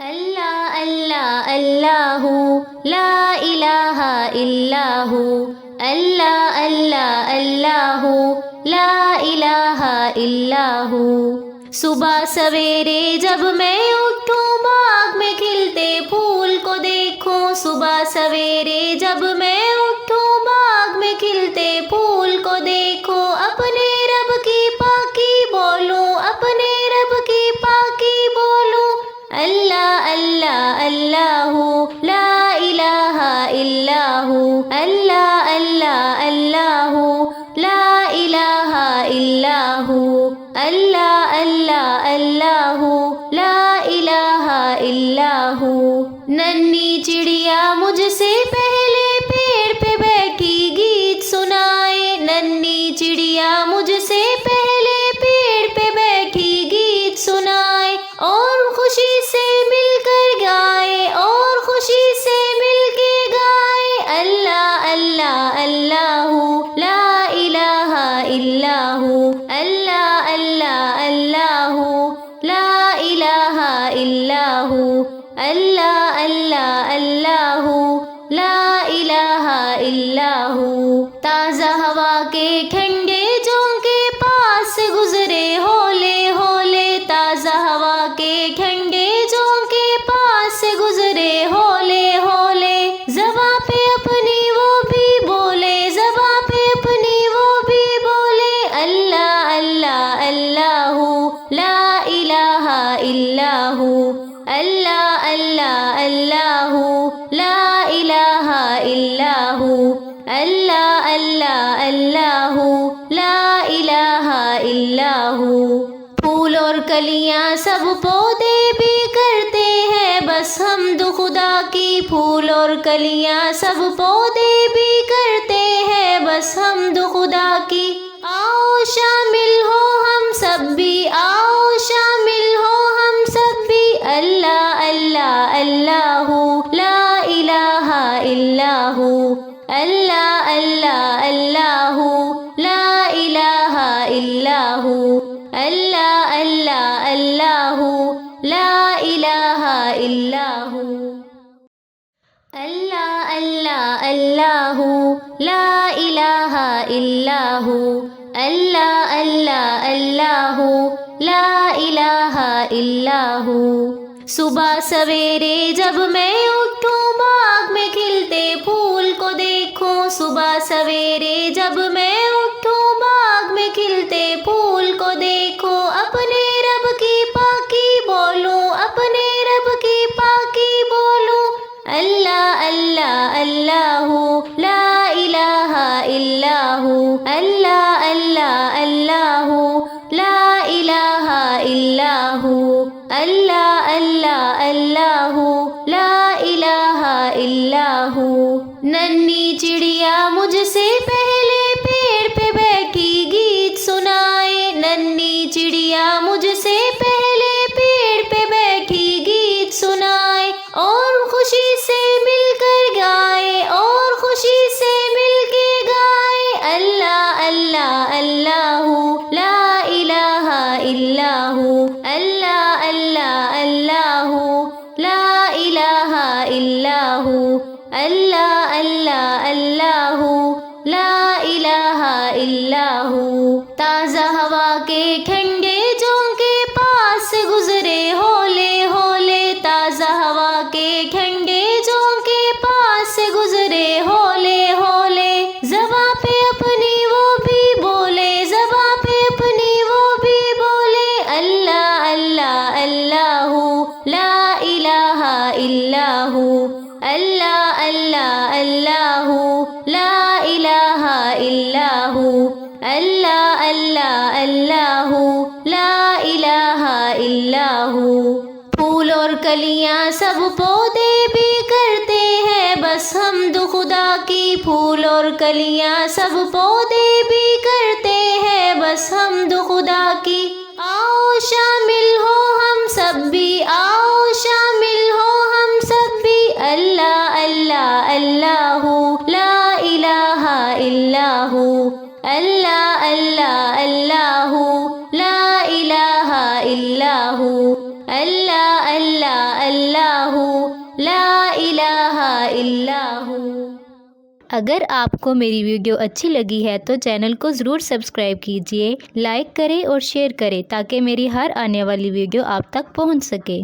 اللہ اللہ اللہ لا الہ الا ہو، اللہ اللہ اللہ لا الہ الا ہو۔ صبح سویرے جب میں اٹھوں باغ میں کھلتے پھول کو دیکھوں، صبح سویرے جب میں اٹھوں باغ میں کھلتے پھول کو دیکھوں، اپنے رب کی پاکی بولوں، اپنے رب کی پاکی بولوں۔ اللہ اللہ اللہ لا الہ الا ہو، اللہ اللہ اللہ لا الہ الا ہو، اللہ اللہ اللہ لا الہ الا ہو۔ ننھی چڑیا مجھ سے پہلے پیڑ پہ بیٹھی گیت سنائے، ننھی چڑیا مجھ سے پہلے پیڑ پہ بیٹھی گیت سنائے، اور خوشی سے مل کر گائے، اور خوشی سے مل کے گائے۔ اللہ اللہ اللہ لا الہ الا ہو، اللہ اللہ اللہ لا الہ الا ہو، اللہ اللہ اللہ لا الہ الا ہو۔ تازہ ہوا کے ٹھنڈے جھونکے پاس سے گزرے ہولے ہولے، تازہ ہوا کے ٹھنڈے جھونکے پاس سے گزرے ہولے ہولے، زباں پہ اپنی وہ بھی بولے، زباں پہ اپنی وہ بھی بولے۔ اللہ اللہ اللہ لا الہ الا ہو، اللہ اللہ اللہ لا الہ الا ہو، اللہ اللہ اللہ لا الہ الا ہو۔ پھول اور کلیاں سب پودے بھی کرتے ہیں بس حمد خدا کی، پھول اور کلیاں سب پودے بھی کرتے ہیں بس حمد خدا کی۔ آؤ شامل ہو ہم سب بھی، آؤ شامل ہو ہم سب بھی۔ اللہ اللہ اللہ لا الہ الا ہو، اللہ اللہ اللہ لا الہ الا ہو، اللہ اللہ اللہ لا الہ الا ہو۔ اللہ اللہ اللہ لا الہ الا ہو، اللہ اللہ اللہ لا الہ الا ہو۔ صبح سویرے جب میں اٹھوں باغ میں کھلتے پھول کو دیکھوں، صبح سویرے جب میں اٹھوں باغ میں کھلتے پھول کو دیکھوں، اپنے رب کی پاکی بولوں، اپنے رب کی پاکی بولوں۔ اللہ اللہ اللہ لا الہ الا ہو، اللہ اللہ اللہ لا الہ الا ہو، اللہ اللہ اللہ لا الہ الا ہو۔ ننھی چڑیا مجھ سے پہلے پیڑ پہ بیٹھی گیت سنائے، ننھی چڑیا مجھ سے پہلے پیڑ پہ بیٹھی گیت سنائے، اور خوشی سے مل کر گائے، اور خوشی سے مل کے گائے۔ اللہ اللہ اللہ لا الہ الا ہو، اللہ اللہ اللہ لا الہ الا ہو، اللہ اللہ اللہ لا الہ الا ہو۔ تازہ ہوا کے ٹھنڈے جھونکے پاس سے گزرے ہولے ہولے، تازہ ہوا کے ٹھنڈے جھونکے پاس سے گزرے ہولے ہولے، زباں پہ اپنی وہ بھی بولے، زباں پہ اپنی وہ بھی بولے۔ اللہ اللہ اللہ لا الہ الا ہو، اللہ اللہ اللہ لا الہ الا ہو، اللہ اللہ اللہ لا الہ الا ہو۔ پھول اور کلیاں سب پودے بھی کرتے ہیں بس حمد خدا کی، پھول اور کلیاں سب پودے بھی کرتے ہیں بس حمد خدا کی۔ آؤ شامل ہو ہم سب بھی، آؤ شامل ہو ہم سب بھی۔ اللہ اللہ اللہ لا الہ الا ہو، اللہ اللہ اللہ لا الہ الا ہو، اللہ اللہ اللہ إلا هو. اگر آپ کو میری ویڈیو اچھی لگی ہے تو چینل کو ضرور سبسکرائب کیجیے، لائک کریں اور شیئر کریں تاکہ میری ہر آنے والی ویڈیو آپ تک پہنچ سکے۔